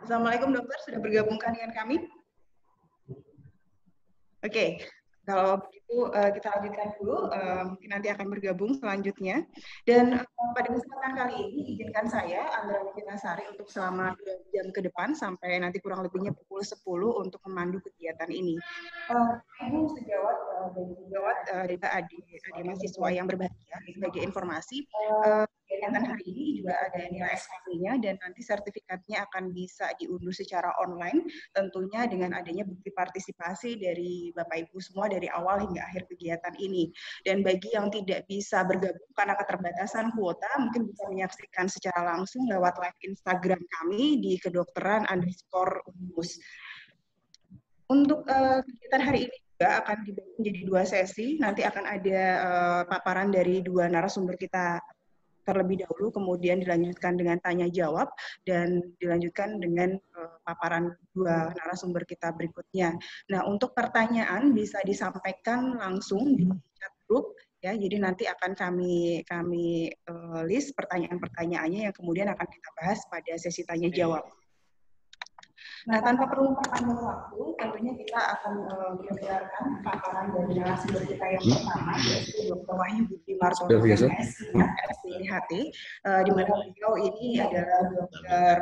Assalamualaikum dokter, sudah bergabungkan dengan kami? Oke, kalau begitu kita lanjutkan dulu, mungkin nanti akan bergabung selanjutnya. Dan pada kesempatan kali ini, izinkan saya, Andra Witinasari, untuk selama 2 jam ke depan, sampai nanti kurang lebihnya pukul 10 untuk memandu kegiatan ini. Ibu sejawat dan juga adik mahasiswa yang berbahagia, sebagai informasi, kegiatan hari ini juga ada nilai SKP-nya dan nanti sertifikatnya akan bisa diunduh secara online, tentunya dengan adanya bukti partisipasi dari Bapak Ibu semua dari awal hingga akhir kegiatan ini. Dan bagi yang tidak bisa bergabung karena keterbatasan kuota, mungkin bisa menyaksikan secara langsung lewat live Instagram kami di kedokteran_unmus. Untuk kegiatan hari ini juga akan dibagi menjadi 2 sesi. Nanti akan ada paparan dari 2 narasumber kita terlebih dahulu, kemudian dilanjutkan dengan tanya jawab, dan dilanjutkan dengan paparan 2 narasumber kita berikutnya. Nah, untuk pertanyaan bisa disampaikan langsung di chat group ya. Jadi nanti akan kami list pertanyaan-pertanyaannya yang kemudian akan kita bahas pada sesi tanya jawab. Nah, tanpa perlu memperpanjang waktu, tentunya kita akan mendengarkan paparan dari narasumber kita yang pertama, yaitu Dr. Wahyu Budi Martono, MS, SPHT, di mana beliau ini adalah dokter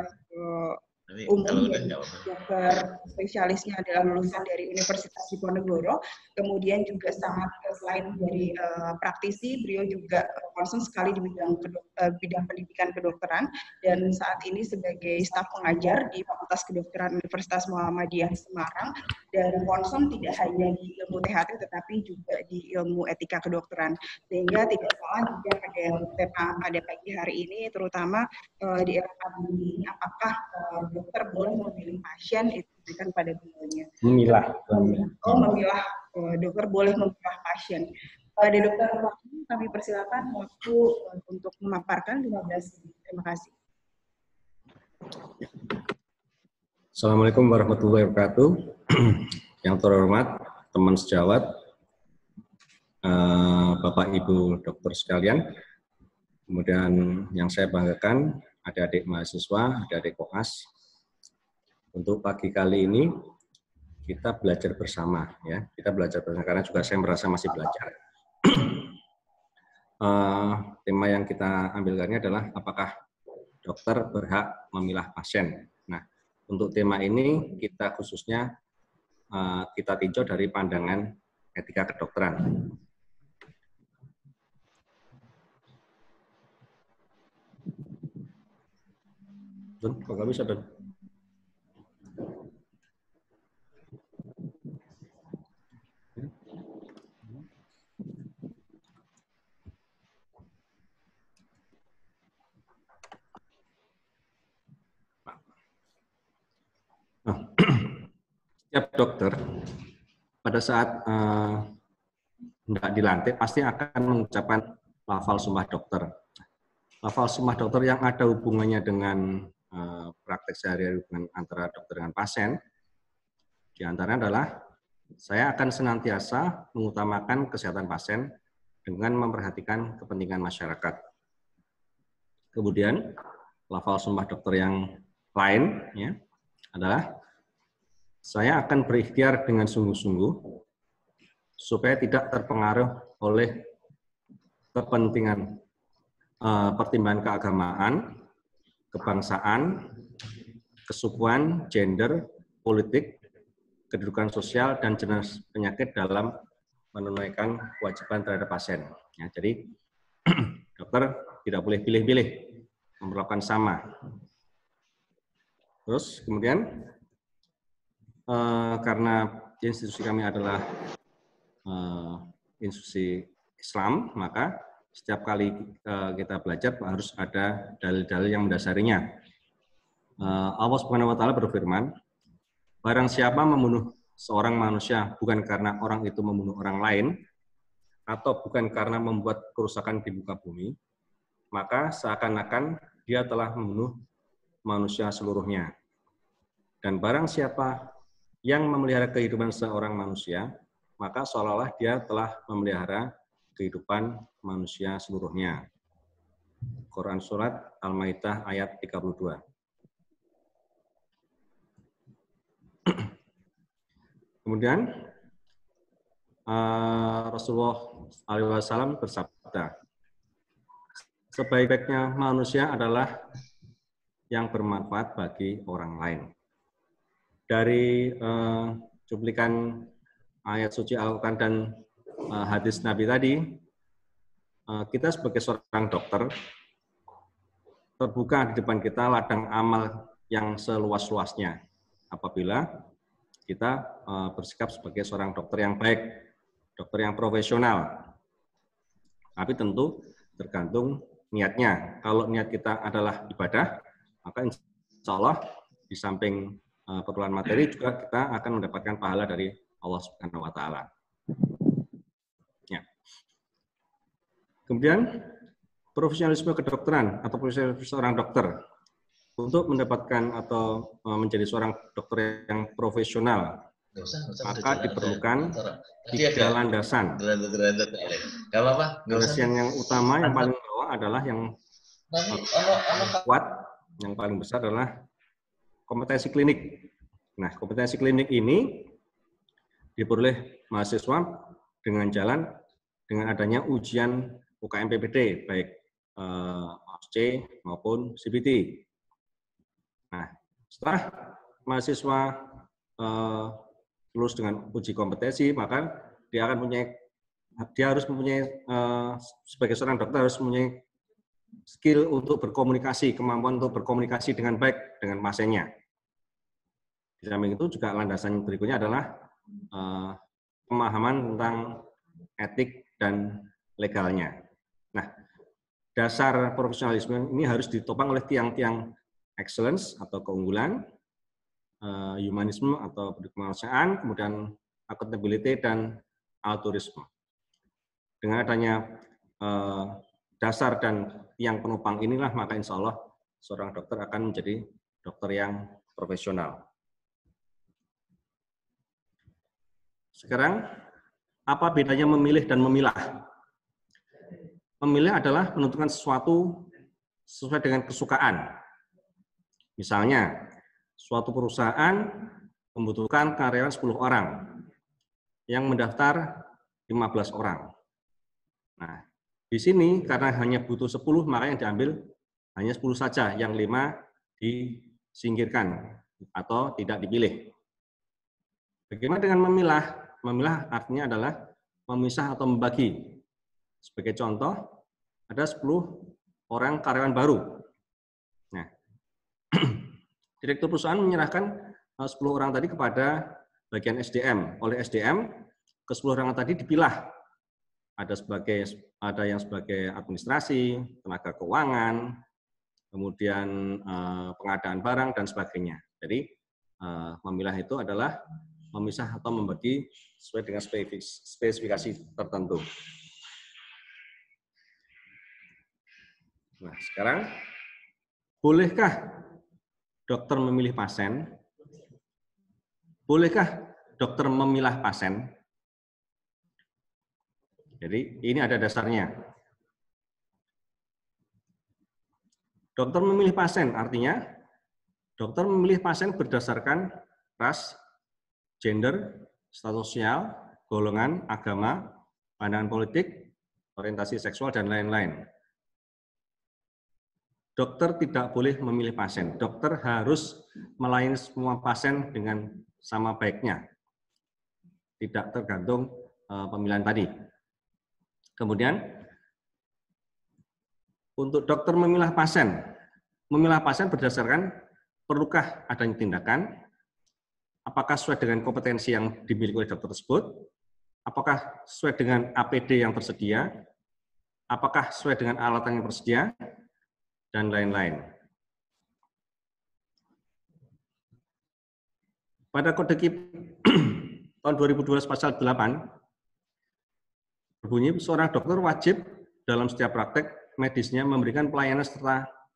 umum, dokter spesialisnya adalah lulusan dari Universitas Diponegoro, kemudian juga sangat selain dari praktisi, beliau juga concern sekali di bidang pendidikan kedokteran, dan saat ini sebagai staf pengajar di Fakultas Kedokteran Universitas Muhammadiyah Semarang, dan concern tidak hanya di ilmu THT tetapi juga di ilmu etika kedokteran. Sehingga tidak salah juga pada pagi hari ini, terutama di era pandemi ini, apakah dokter boleh memilih pasien, itu diberikan pada beliaunya. Memilah. Dokter boleh memilah pasien. Pada dokter Wahyu, kami persilakan waktu untuk memaparkan 15 menit. Terima kasih. Assalamualaikum warahmatullahi wabarakatuh. Yang terhormat teman sejawat, Bapak Ibu dokter sekalian, kemudian yang saya banggakan adik-adik mahasiswa, adik-adik koas. Untuk pagi kali ini kita belajar bersama, ya. Kita belajar bersama karena juga saya merasa masih belajar. Tema yang kita ambilkannya adalah apakah dokter berhak memilah pasien. Nah, untuk tema ini kita khususnya kita tinjau dari pandangan etika kedokteran. Kok nggak bisa, Don? Setiap dokter pada saat hendak dilantik pasti akan mengucapkan lafal sumpah dokter. Lafal sumpah dokter yang ada hubungannya dengan praktek sehari-hari hubungan antara dokter dengan pasien, diantaranya adalah saya akan senantiasa mengutamakan kesehatan pasien dengan memperhatikan kepentingan masyarakat. Kemudian lafal sumpah dokter yang lain ya adalah saya akan berikhtiar dengan sungguh-sungguh supaya tidak terpengaruh oleh kepentingan pertimbangan keagamaan, kebangsaan, kesukuan, gender, politik, kedudukan sosial, dan jenis penyakit dalam menunaikan kewajiban terhadap pasien. Ya, jadi dokter tidak boleh pilih-pilih, memperlakukan sama. Terus kemudian karena institusi kami adalah institusi Islam, maka setiap kali kita belajar harus ada dalil-dalil yang mendasarinya. Allah Subhanahu wa taala berfirman, barang siapa membunuh seorang manusia bukan karena orang itu membunuh orang lain atau bukan karena membuat kerusakan di muka bumi, maka seakan-akan dia telah membunuh manusia seluruhnya. Dan barang siapa yang memelihara kehidupan seorang manusia, maka seolah-olah dia telah memelihara kehidupan manusia seluruhnya. Quran Surat Al-Maidah ayat 32. Kemudian Rasulullah SAW bersabda, sebaik-baiknya manusia adalah yang bermanfaat bagi orang lain. Dari cuplikan ayat suci Al-Quran dan hadis Nabi tadi, kita sebagai seorang dokter, terbuka di depan kita ladang amal yang seluas-luasnya apabila kita bersikap sebagai seorang dokter yang baik, dokter yang profesional. Tapi tentu tergantung niatnya. Kalau niat kita adalah ibadah, maka insya Allah di samping perpuluhan materi juga kita akan mendapatkan pahala dari Allah Subhanahu wa Ta'ala. Ya. Kemudian profesionalisme kedokteran atau profesionalisme seorang dokter. Untuk mendapatkan atau menjadi seorang dokter yang profesional, maka diperlukan 3 landasan. Landasan yang utama, yang paling bawah adalah yang kuat, yang paling besar adalah kompetensi klinik. Nah, kompetensi klinik ini diperoleh mahasiswa dengan adanya ujian UKM PPD, baik OSCE maupun CBT. Nah, setelah mahasiswa lulus dengan uji kompetensi, maka dia harus mempunyai sebagai seorang dokter harus mempunyai skill untuk berkomunikasi, kemampuan untuk berkomunikasi dengan baik dengan pasiennya. Di samping itu juga landasan berikutnya adalah pemahaman tentang etik dan legalnya. Nah, dasar profesionalisme ini harus ditopang oleh tiang-tiang excellence atau keunggulan, humanisme atau kemanusiaan, kemudian accountability dan altruisme. Dengan adanya dasar dan tiang penopang inilah, maka insya Allah seorang dokter akan menjadi dokter yang profesional. Sekarang, apa bedanya memilih dan memilah? Memilih adalah menentukan sesuatu sesuai dengan kesukaan. Misalnya, suatu perusahaan membutuhkan karyawan 10 orang, yang mendaftar 15 orang. Nah, di sini karena hanya butuh 10, maka yang diambil hanya 10 saja, yang 5 disingkirkan atau tidak dipilih. Bagaimana dengan memilah? Memilah artinya adalah memisah atau membagi. Sebagai contoh, ada 10 orang karyawan baru. Nah, direktur perusahaan menyerahkan 10 orang tadi kepada bagian SDM. Oleh SDM, ke 10 orang tadi dipilah. Ada yang sebagai administrasi, tenaga keuangan, kemudian pengadaan barang, dan sebagainya. Jadi, memilah itu adalah memisah atau membagi sesuai dengan spesifikasi tertentu. Nah, sekarang, bolehkah dokter memilih pasien? Bolehkah dokter memilah pasien? Jadi ini ada dasarnya. Dokter memilih pasien artinya dokter memilih pasien berdasarkan ras, gender, status sosial, golongan, agama, pandangan politik, orientasi seksual, dan lain-lain. Dokter tidak boleh memilih pasien. Dokter harus melayani semua pasien dengan sama baiknya. Tidak tergantung pemilihan tadi. Kemudian, untuk dokter memilah pasien berdasarkan perlukah adanya tindakan, apakah sesuai dengan kompetensi yang dimiliki oleh dokter tersebut, apakah sesuai dengan APD yang tersedia, apakah sesuai dengan alatan yang tersedia, dan lain-lain. Pada Kode KIP tahun 2012 pasal 8, berbunyi seorang dokter wajib dalam setiap praktek medisnya memberikan pelayanan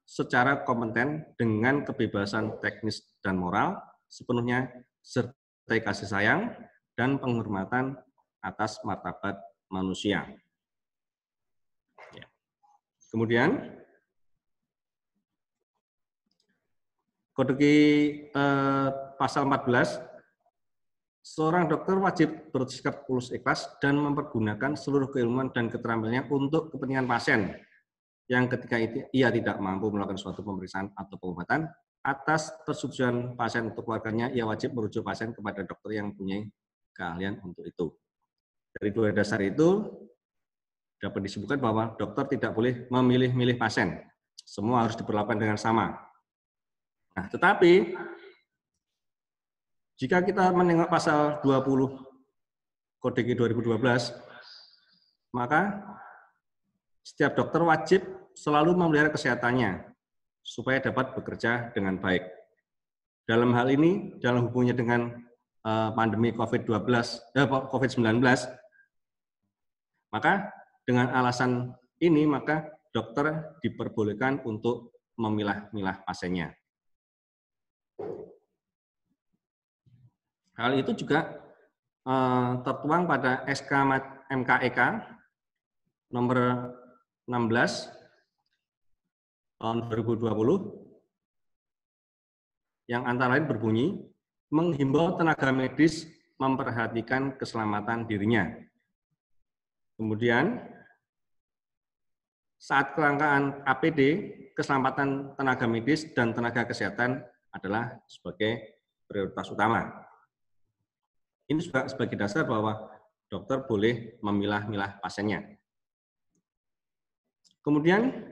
secara kompeten dengan kebebasan teknis dan moral sepenuhnya, serta kasih sayang dan penghormatan atas martabat manusia. Kemudian, Kode pasal 14 seorang dokter wajib bersikap tulus ikhlas dan mempergunakan seluruh keilmuan dan keterampilannya untuk kepentingan pasien yang ketika itu ia tidak mampu melakukan suatu pemeriksaan atau pengobatan. Atas persetujuan pasien untuk keluarganya, ia wajib merujuk pasien kepada dokter yang mempunyai keahlian untuk itu. Dari dua dasar itu dapat disebutkan bahwa dokter tidak boleh memilih-milih pasien. Semua harus diperlakukan dengan sama. Nah, tetapi jika kita menengok pasal 20 KODG 2012, maka setiap dokter wajib selalu memelihara kesehatannya supaya dapat bekerja dengan baik. Dalam hal ini, dalam hubungannya dengan pandemi COVID-19, maka dengan alasan ini, maka dokter diperbolehkan untuk memilah-milah pasiennya. Hal itu juga tertuang pada SK MKEK nomor 16 tahun 2020 yang antara lain berbunyi, menghimbau tenaga medis memperhatikan keselamatan dirinya. Kemudian, saat kelangkaan APD, keselamatan tenaga medis dan tenaga kesehatan adalah sebagai prioritas utama. Ini juga sebagai dasar bahwa dokter boleh memilah-milah pasiennya. Kemudian,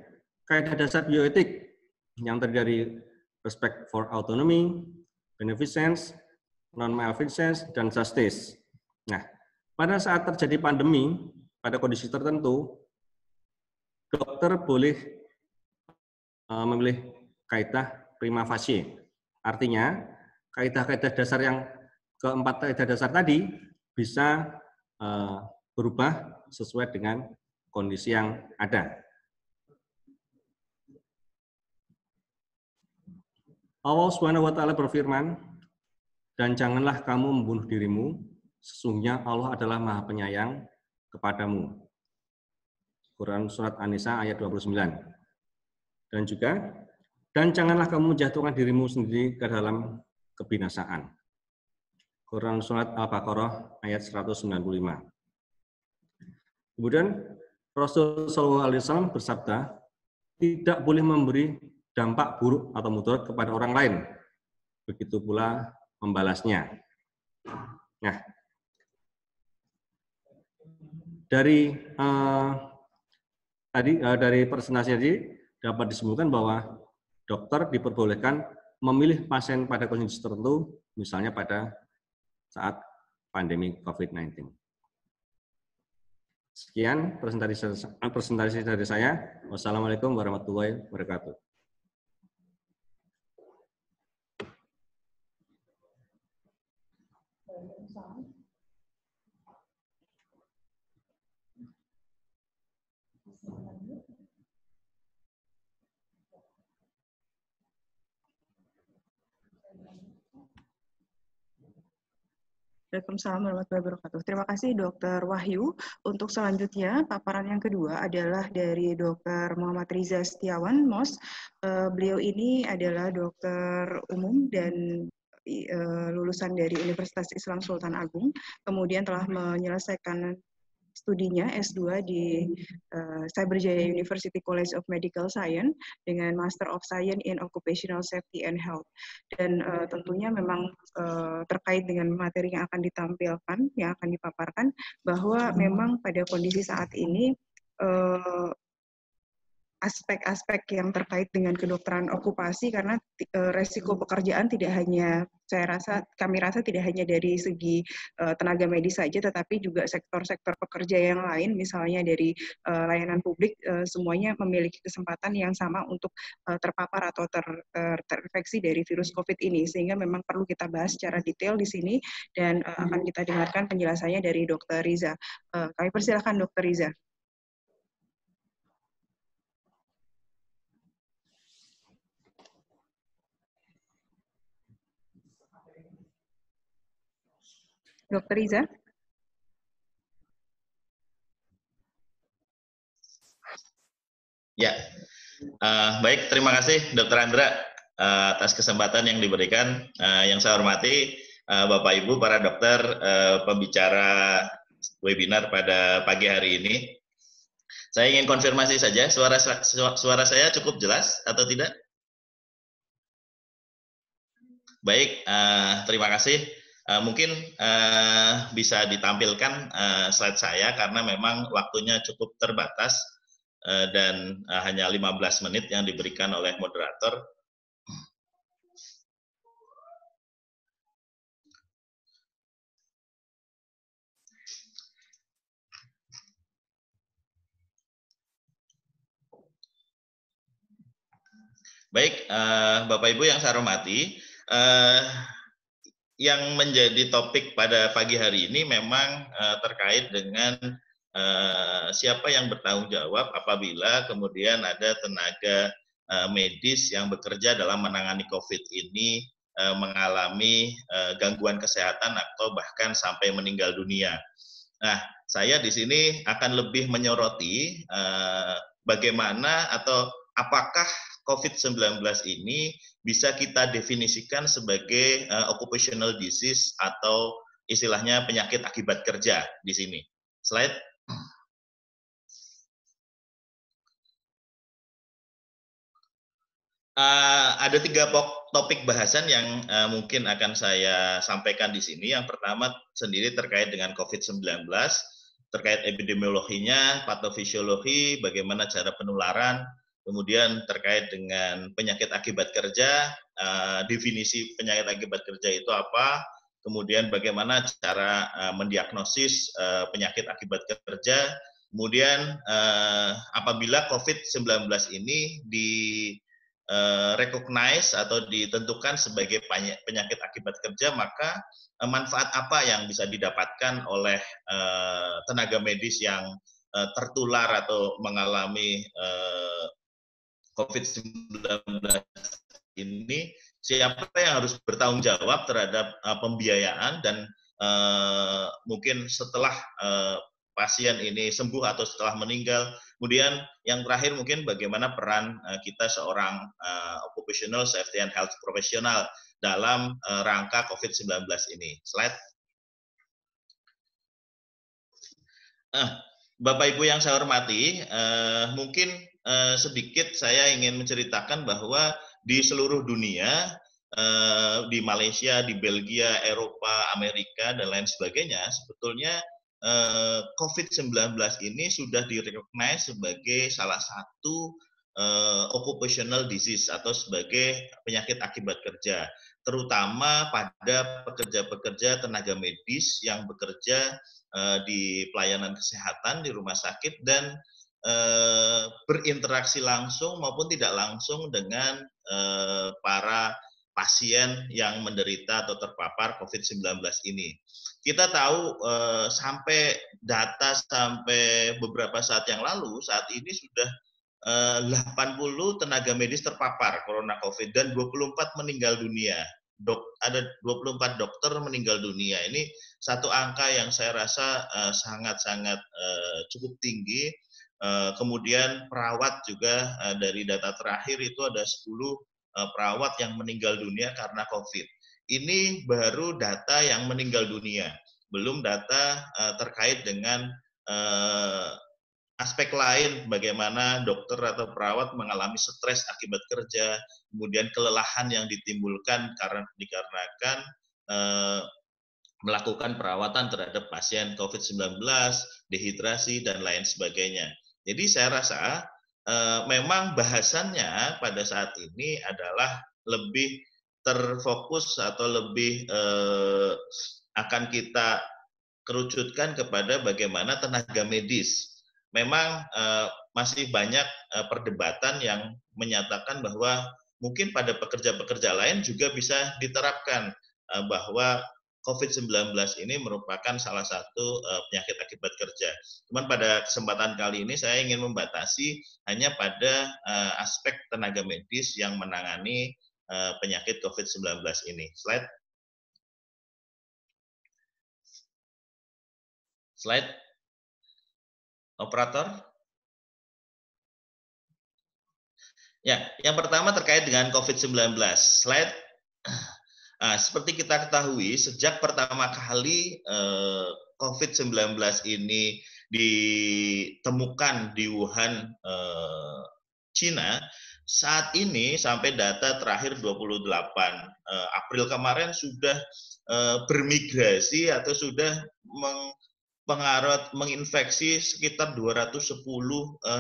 kaidah dasar bioetik yang terdiri dari respect for autonomy, beneficence, non-malfeasance, dan justice. Nah, pada saat terjadi pandemi, pada kondisi tertentu, dokter boleh memilih kaidah prima facie. Artinya, kaidah-kaidah dasar yang keempat kaidah dasar tadi bisa berubah sesuai dengan kondisi yang ada. Allah Subhanahu wa Ta'ala berfirman, dan janganlah kamu membunuh dirimu, sesungguhnya Allah adalah Maha Penyayang kepadamu. Quran Surat An-Nisa ayat 29. Dan juga, dan janganlah kamu menjatuhkan dirimu sendiri ke dalam kebinasaan. Quran Surat Al-Baqarah ayat 195. Kemudian, Rasul SAW bersabda, tidak boleh memberi dampak buruk atau mudarat kepada orang lain. Begitu pula membalasnya. Nah, dari dari presentasi tadi dapat disebutkan bahwa dokter diperbolehkan memilih pasien pada kondisi tertentu, misalnya pada saat pandemi COVID-19. Sekian presentasi dari saya. Wassalamualaikum warahmatullahi wabarakatuh. Waalaikumsalam warahmatullahi wabarakatuh. Terima kasih Dr. Wahyu. Untuk selanjutnya, paparan yang kedua adalah dari Dr. Muhammad Riza Setiawan, MOS. Beliau ini adalah dokter umum dan lulusan dari Universitas Islam Sultan Agung, kemudian telah menyelesaikan studinya S2 di Cyberjaya University College of Medical Science dengan Master of Science in Occupational Safety and Health. Dan tentunya memang terkait dengan materi yang akan ditampilkan, yang akan dipaparkan, bahwa memang pada kondisi saat ini aspek-aspek yang terkait dengan kedokteran okupasi, karena resiko pekerjaan tidak hanya, kami rasa tidak hanya dari segi tenaga medis saja, tetapi juga sektor-sektor pekerja yang lain, misalnya dari layanan publik, semuanya memiliki kesempatan yang sama untuk terpapar atau terinfeksi dari virus COVID ini, sehingga memang perlu kita bahas secara detail di sini, dan akan kita dengarkan penjelasannya dari Dr. Riza. Kami persilahkan Dr. Riza. Dr. Riza. Ya, baik. Terima kasih Dr. Andra atas kesempatan yang diberikan. Yang saya hormati Bapak Ibu para dokter pembicara webinar pada pagi hari ini. Saya ingin konfirmasi saja, suara saya cukup jelas atau tidak? Baik, terima kasih. Mungkin bisa ditampilkan slide saya karena memang waktunya cukup terbatas dan hanya 15 menit yang diberikan oleh moderator. Baik, Bapak Ibu yang saya hormati, yang menjadi topik pada pagi hari ini memang terkait dengan siapa yang bertanggung jawab apabila kemudian ada tenaga medis yang bekerja dalam menangani COVID ini mengalami gangguan kesehatan atau bahkan sampai meninggal dunia. Nah, saya di sini akan lebih menyoroti bagaimana atau apakah COVID-19 ini bisa kita definisikan sebagai occupational disease atau istilahnya penyakit akibat kerja di sini. Slide. Ada 3 topik bahasan yang mungkin akan saya sampaikan di sini. Yang pertama sendiri terkait dengan COVID-19, terkait epidemiologinya, patofisiologi, bagaimana cara penularan, kemudian terkait dengan penyakit akibat kerja, definisi penyakit akibat kerja itu apa, kemudian bagaimana cara mendiagnosis penyakit akibat kerja, kemudian apabila COVID-19 ini recognize atau ditentukan sebagai penyakit akibat kerja, maka manfaat apa yang bisa didapatkan oleh tenaga medis yang tertular atau mengalami COVID-19 ini, siapa yang harus bertanggung jawab terhadap pembiayaan dan mungkin setelah pasien ini sembuh atau setelah meninggal. Kemudian yang terakhir mungkin bagaimana peran kita seorang occupational safety and health professional dalam rangka COVID-19 ini. Slide. Bapak Ibu yang saya hormati, mungkin sedikit saya ingin menceritakan bahwa di seluruh dunia, di Malaysia, di Belgia, Eropa, Amerika, dan lain sebagainya, sebetulnya COVID-19 ini sudah direcognize sebagai salah satu occupational disease atau sebagai penyakit akibat kerja, terutama pada pekerja-pekerja tenaga medis yang bekerja di pelayanan kesehatan di rumah sakit dan berinteraksi langsung maupun tidak langsung dengan para pasien yang menderita atau terpapar COVID-19 ini. Kita tahu sampai beberapa saat yang lalu, saat ini sudah 80 tenaga medis terpapar corona COVID dan 24 meninggal dunia. Ada 24 dokter meninggal dunia. Ini satu angka yang saya rasa sangat-sangat cukup tinggi. Kemudian perawat juga dari data terakhir itu ada 10 perawat yang meninggal dunia karena COVID. Ini baru data yang meninggal dunia, belum data terkait dengan aspek lain, bagaimana dokter atau perawat mengalami stres akibat kerja, kemudian kelelahan yang ditimbulkan dikarenakan melakukan perawatan terhadap pasien COVID-19, dehidrasi, dan lain sebagainya. Jadi saya rasa memang bahasannya pada saat ini adalah lebih terfokus atau lebih akan kita kerucutkan kepada bagaimana tenaga medis. Memang masih banyak perdebatan yang menyatakan bahwa mungkin pada pekerja-pekerja lain juga bisa diterapkan bahwa COVID-19 ini merupakan salah satu penyakit akibat kerja. Cuman pada kesempatan kali ini saya ingin membatasi hanya pada aspek tenaga medis yang menangani penyakit COVID-19 ini. Slide. Slide. Operator. Ya, yang pertama terkait dengan COVID-19. Slide. Nah, seperti kita ketahui, sejak pertama kali COVID-19 ini ditemukan di Wuhan, Cina, saat ini sampai data terakhir 28 April kemarin sudah bermigrasi atau sudah menginfeksi sekitar 210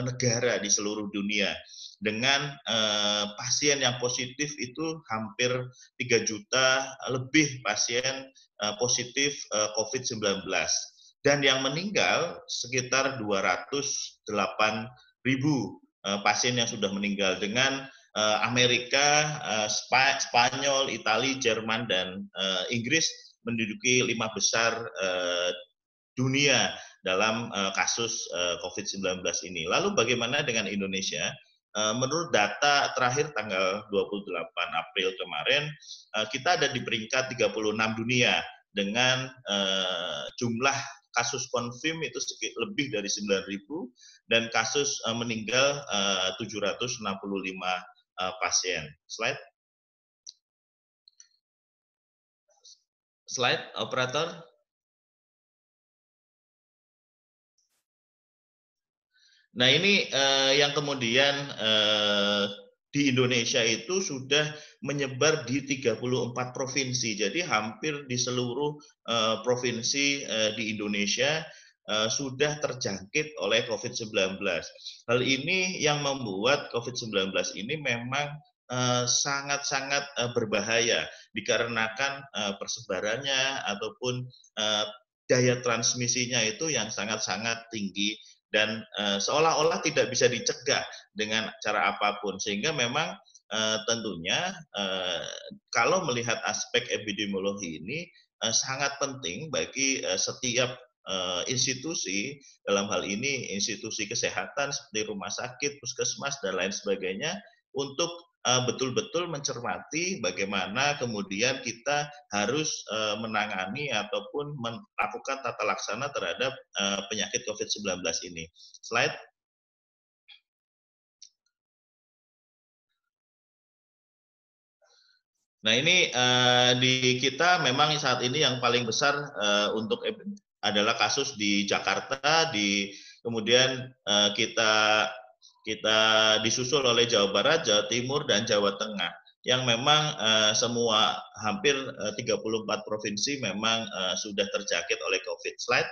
negara di seluruh dunia. Dengan pasien yang positif itu hampir 3 juta lebih pasien positif COVID-19. Dan yang meninggal sekitar 208.000 pasien yang sudah meninggal, dengan Amerika, Spanyol, Italia, Jerman, dan Inggris menduduki 5 besar dunia dalam kasus COVID-19 ini. Lalu bagaimana dengan Indonesia? Menurut data terakhir tanggal 28 April kemarin, kita ada di peringkat 36 dunia dengan jumlah kasus konfirm itu lebih dari 9.000 dan kasus meninggal 765 pasien. Slide operator. Nah, ini yang kemudian di Indonesia itu sudah menyebar di 34 provinsi. Jadi hampir di seluruh provinsi di Indonesia sudah terjangkit oleh COVID-19. Hal ini yang membuat COVID-19 ini memang sangat-sangat berbahaya dikarenakan persebarannya ataupun daya transmisinya itu yang sangat-sangat tinggi dan seolah-olah tidak bisa dicegah dengan cara apapun, sehingga memang tentunya kalau melihat aspek epidemiologi ini sangat penting bagi setiap institusi, dalam hal ini institusi kesehatan seperti rumah sakit, puskesmas, dan lain sebagainya, untuk betul-betul mencermati bagaimana kemudian kita harus menangani ataupun melakukan tata laksana terhadap penyakit COVID-19 ini. Slide. Nah, ini di kita memang saat ini yang paling besar untuk adalah kasus di Jakarta, kemudian kita disusul oleh Jawa Barat, Jawa Timur, dan Jawa Tengah, yang memang semua hampir 34 provinsi memang sudah terjangkit oleh COVID. Slide.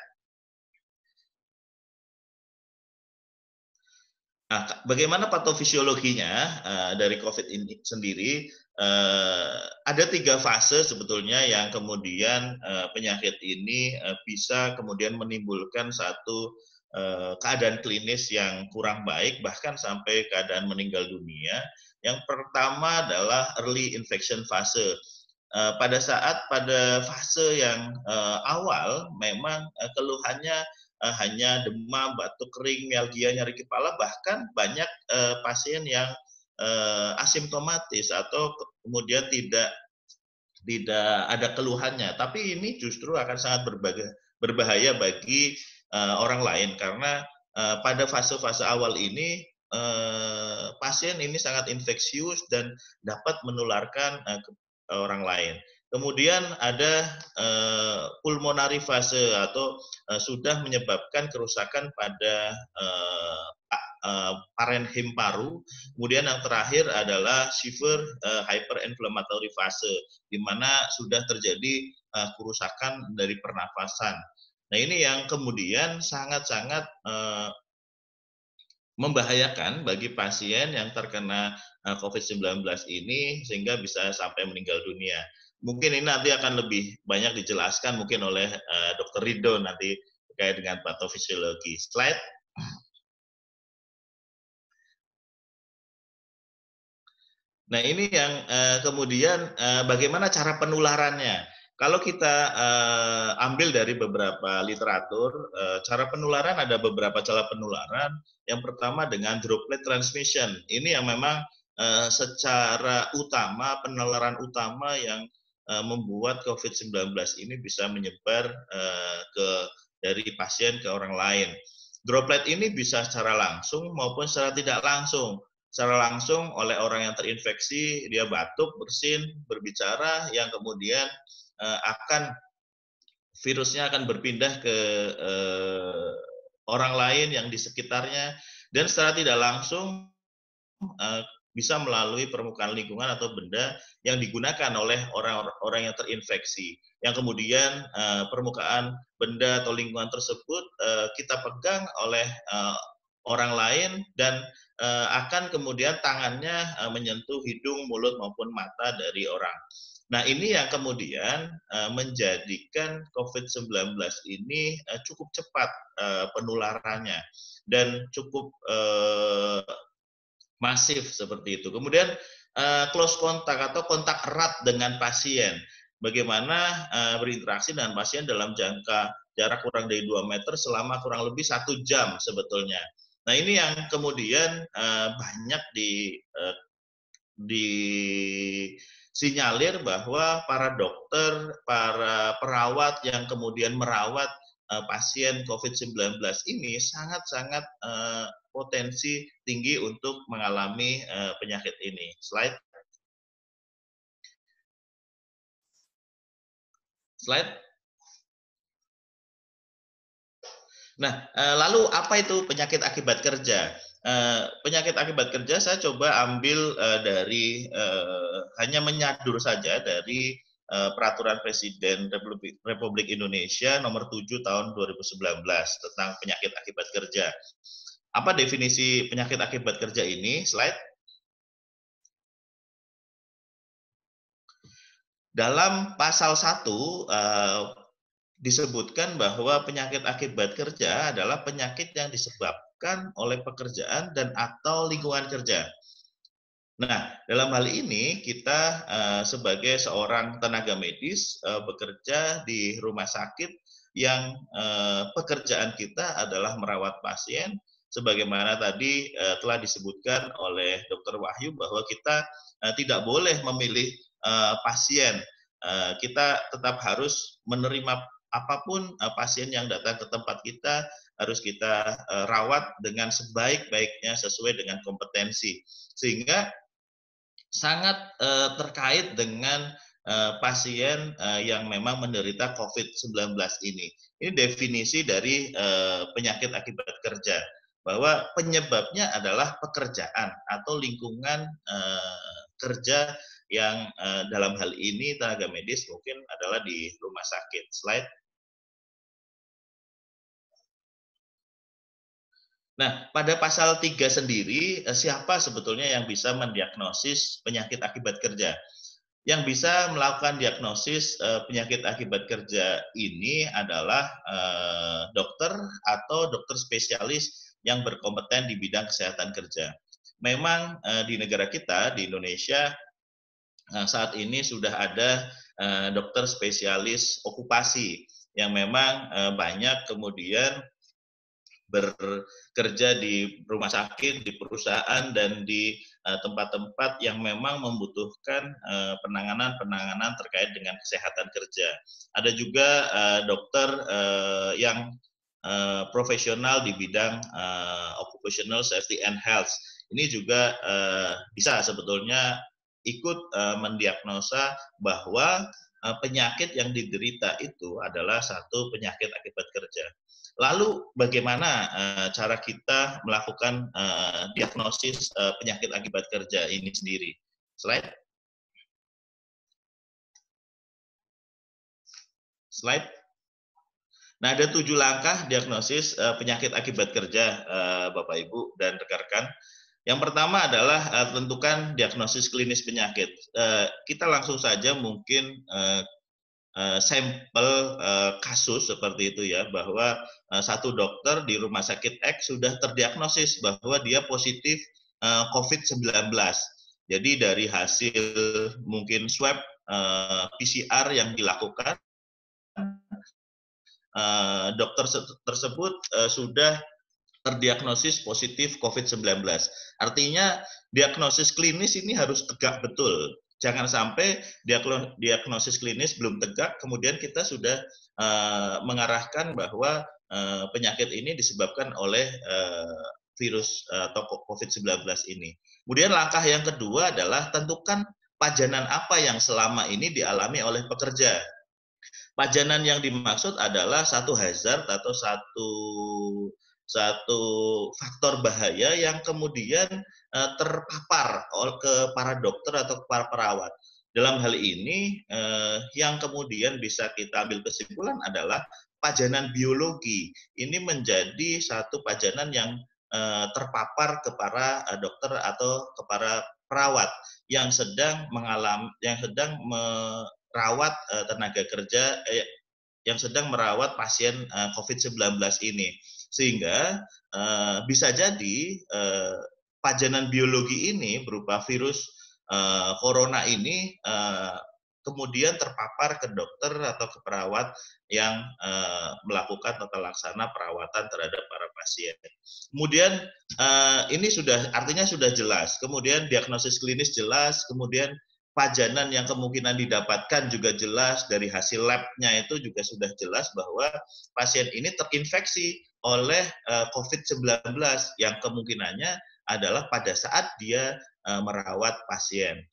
Nah, bagaimana patofisiologinya dari COVID ini sendiri? Ada 3 fase sebetulnya yang kemudian penyakit ini bisa kemudian menimbulkan satu keadaan klinis yang kurang baik, bahkan sampai keadaan meninggal dunia. Yang pertama adalah early infection fase. Pada fase yang awal memang keluhannya hanya demam, batuk kering, mialgia, nyeri kepala, bahkan banyak pasien yang asimptomatis atau kemudian tidak ada keluhannya. Tapi ini justru akan sangat berbahaya bagi orang lain, karena pada fase-fase awal ini pasien ini sangat infeksius dan dapat menularkan ke orang lain. Kemudian ada pulmonary fase atau sudah menyebabkan kerusakan pada parenhim paru. Kemudian yang terakhir adalah severe hyperinflammatory fase, di mana sudah terjadi kerusakan dari pernafasan. Nah, ini yang kemudian sangat-sangat membahayakan bagi pasien yang terkena COVID-19 ini, sehingga bisa sampai meninggal dunia. Mungkin ini nanti akan lebih banyak dijelaskan mungkin oleh Dr. Ridho nanti terkait dengan patofisiologi. Slide. Nah, ini yang kemudian bagaimana cara penularannya. Kalau kita ambil dari beberapa literatur, cara penularan ada beberapa cara penularan. Yang pertama dengan droplet transmission. Ini yang memang secara utama, penularan utama yang membuat COVID-19 ini bisa menyebar dari pasien ke orang lain. Droplet ini bisa secara langsung maupun secara tidak langsung. secara langsung oleh orang yang terinfeksi, dia batuk, bersin, berbicara, yang kemudian virusnya akan berpindah ke orang lain yang di sekitarnya, dan secara tidak langsung bisa melalui permukaan lingkungan atau benda yang digunakan oleh orang-orang yang terinfeksi, yang kemudian permukaan benda atau lingkungan tersebut kita pegang oleh orang lain, dan akan kemudian tangannya menyentuh hidung, mulut maupun mata dari orang. Nah, ini yang kemudian menjadikan COVID-19 ini cukup cepat penularannya dan cukup masif seperti itu. Kemudian close contact atau kontak erat dengan pasien. Bagaimana berinteraksi dengan pasien dalam jarak kurang dari 2 meter selama kurang lebih 1 jam sebetulnya. Nah, ini yang kemudian banyak disinyalir bahwa para dokter, para perawat yang kemudian merawat pasien COVID-19 ini sangat-sangat potensi tinggi untuk mengalami penyakit ini. Slide. Nah, lalu apa itu penyakit akibat kerja? Penyakit akibat kerja saya coba ambil dari hanya menyadur saja dari Peraturan Presiden Republik Indonesia nomor 7 tahun 2019 tentang penyakit akibat kerja. Apa definisi penyakit akibat kerja ini? Slide. Dalam pasal 1 disebutkan bahwa penyakit akibat kerja adalah penyakit yang disebabkan oleh pekerjaan dan atau lingkungan kerja. Nah, dalam hal ini kita sebagai seorang tenaga medis bekerja di rumah sakit yang pekerjaan kita adalah merawat pasien, sebagaimana tadi telah disebutkan oleh Dr. Wahyu bahwa kita tidak boleh memilih pasien. Kita tetap harus menerima apapun pasien yang datang ke tempat kita, harus kita rawat dengan sebaik-baiknya sesuai dengan kompetensi, sehingga sangat terkait dengan pasien yang memang menderita COVID-19 ini. Ini definisi dari penyakit akibat kerja, bahwa penyebabnya adalah pekerjaan atau lingkungan kerja yang dalam hal ini tenaga medis mungkin adalah di rumah sakit. Slide. Nah, pada pasal 3 sendiri, siapa sebetulnya yang bisa mendiagnosis penyakit akibat kerja? Yang bisa melakukan diagnosis penyakit akibat kerja ini adalah dokter atau dokter spesialis yang berkompeten di bidang kesehatan kerja. Memang di negara kita, di Indonesia, saat ini sudah ada dokter spesialis okupasi yang memang banyak kemudian bekerja di rumah sakit, di perusahaan, dan di tempat-tempat yang memang membutuhkan penanganan terkait dengan kesehatan kerja. Ada juga dokter yang profesional di bidang occupational safety and health. Ini juga bisa sebetulnya ikut mendiagnosa bahwa penyakit yang diderita itu adalah satu penyakit akibat kerja. Lalu bagaimana cara kita melakukan diagnosis penyakit akibat kerja ini sendiri? Slide. Slide. Nah, ada 7 langkah diagnosis penyakit akibat kerja, Bapak Ibu dan rekan-rekan. Yang pertama adalah tentukan diagnosis klinis penyakit. Kita langsung saja mungkin sampel kasus seperti itu ya, bahwa satu dokter di rumah sakit X sudah terdiagnosis bahwa dia positif COVID-19. Jadi dari hasil mungkin swab PCR yang dilakukan, dokter tersebut sudah terdiagnosis positif COVID-19. Artinya diagnosis klinis ini harus tegak betul. Jangan sampai diagnosis klinis belum tegak, kemudian kita sudah mengarahkan bahwa penyakit ini disebabkan oleh virus atau COVID-19 ini. Kemudian langkah yang kedua adalah tentukan pajanan apa yang selama ini dialami oleh pekerja. Pajanan yang dimaksud adalah satu hazard atau satu faktor bahaya yang kemudian terpapar ke para dokter atau para perawat. Dalam hal ini yang kemudian bisa kita ambil kesimpulan adalah pajanan biologi. Ini menjadi satu pajanan yang terpapar ke para dokter atau ke para perawat yang sedang merawat tenaga kerja yang sedang merawat pasien COVID-19 ini. Sehingga bisa jadi pajanan biologi ini berupa virus corona ini kemudian terpapar ke dokter atau ke perawat yang melakukan tata laksana perawatan terhadap para pasien. Kemudian ini artinya sudah jelas. Kemudian diagnosis klinis jelas, kemudian pajanan yang kemungkinan didapatkan juga jelas, dari hasil lab-nya itu juga sudah jelas bahwa pasien ini terinfeksi oleh COVID-19 yang kemungkinannya adalah pada saat dia merawat pasien.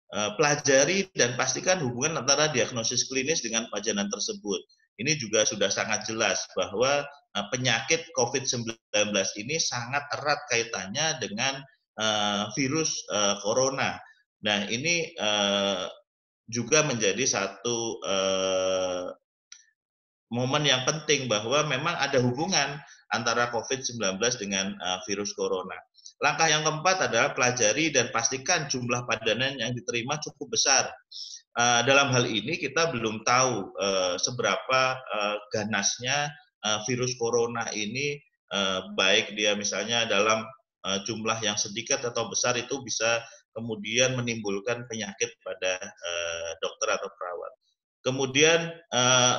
Pelajari dan pastikan hubungan antara diagnosis klinis dengan pajanan tersebut. Ini juga sudah sangat jelas bahwa penyakit COVID-19 ini sangat erat kaitannya dengan virus corona. Nah, ini juga menjadi satu momen yang penting bahwa memang ada hubungan antara COVID-19 dengan virus corona. Langkah yang keempat adalah pelajari dan pastikan jumlah padanan yang diterima cukup besar. Dalam hal ini kita belum tahu seberapa ganasnya virus corona ini, baik dia misalnya dalam jumlah yang sedikit atau besar itu bisa kemudian menimbulkan penyakit pada dokter atau perawat. Kemudian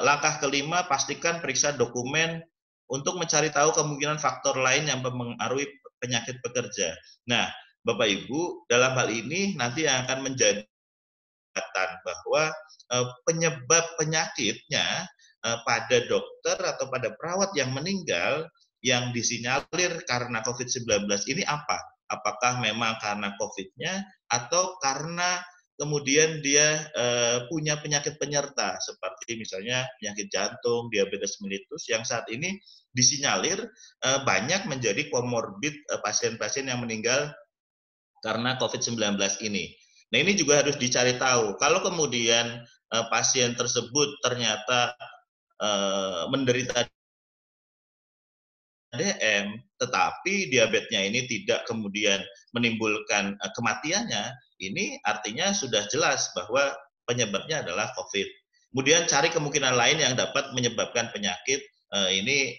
langkah kelima, pastikan periksa dokumen untuk mencari tahu kemungkinan faktor lain yang mempengaruhi penyakit pekerja. Nah, Bapak Ibu, dalam hal ini nanti yang akan menjadi bahwa penyebab penyakitnya pada dokter atau pada perawat yang meninggal yang disinyalir karena COVID-19 ini apa? Apakah memang karena COVID-nya atau karena kemudian dia punya penyakit penyerta seperti misalnya penyakit jantung, diabetes mellitus yang saat ini disinyalir banyak menjadi komorbid pasien-pasien yang meninggal karena COVID-19 ini. Nah, ini juga harus dicari tahu. Kalau kemudian pasien tersebut ternyata menderita DM, tetapi diabetesnya ini tidak kemudian menimbulkan kematiannya, ini artinya sudah jelas bahwa penyebabnya adalah COVID. Kemudian cari kemungkinan lain yang dapat menyebabkan penyakit, ini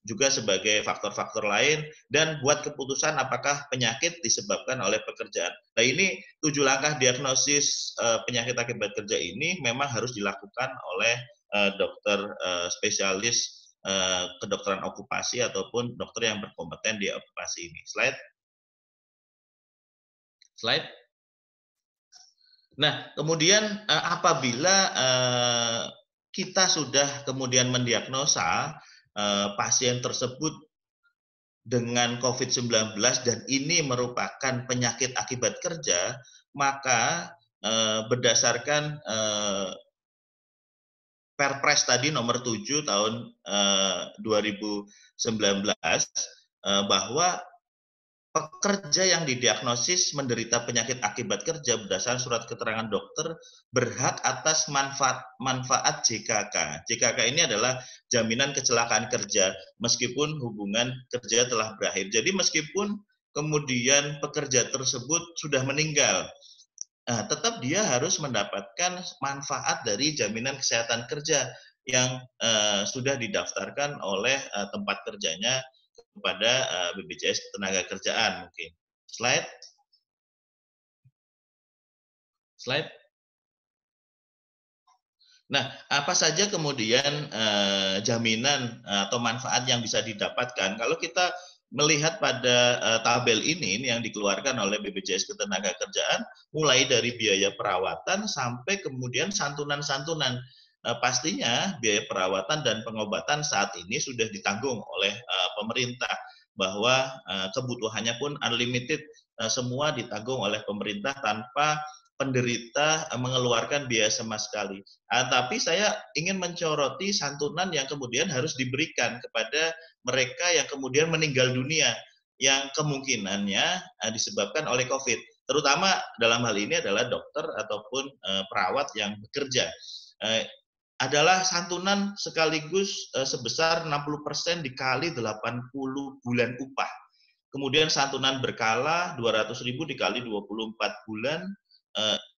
juga sebagai faktor-faktor lain, dan buat keputusan apakah penyakit disebabkan oleh pekerjaan. Nah, ini 7 langkah diagnosis penyakit akibat kerja ini memang harus dilakukan oleh dokter spesialis kedokteran okupasi ataupun dokter yang berkompeten di okupasi ini. Slide. Nah, kemudian apabila kita sudah kemudian mendiagnosa pasien tersebut dengan COVID-19 dan ini merupakan penyakit akibat kerja, maka berdasarkan Perpres tadi nomor 7 tahun 2019 bahwa pekerja yang didiagnosis menderita penyakit akibat kerja berdasarkan surat keterangan dokter berhak atas manfaat JKK. JKK ini adalah jaminan kecelakaan kerja meskipun hubungan kerja telah berakhir. Jadi meskipun kemudian pekerja tersebut sudah meninggal, tetap dia harus mendapatkan manfaat dari jaminan kesehatan kerja yang sudah didaftarkan oleh tempat kerjanya kepada BPJS Ketenagakerjaan mungkin. Slide. Nah, apa saja kemudian jaminan atau manfaat yang bisa didapatkan kalau kita melihat pada tabel ini yang dikeluarkan oleh BPJS Ketenagakerjaan, mulai dari biaya perawatan sampai kemudian santunan-santunan. Pastinya biaya perawatan dan pengobatan saat ini sudah ditanggung oleh pemerintah. bahwa kebutuhannya pun unlimited, semua ditanggung oleh pemerintah tanpa penderita mengeluarkan biaya sama sekali. Tapi saya ingin mencoroti santunan yang kemudian harus diberikan kepada mereka yang kemudian meninggal dunia, yang kemungkinannya disebabkan oleh COVID. Terutama dalam hal ini adalah dokter ataupun perawat yang bekerja. Adalah santunan sekaligus sebesar 60% dikali 80 bulan upah. Kemudian santunan berkala 200.000 dikali 24 bulan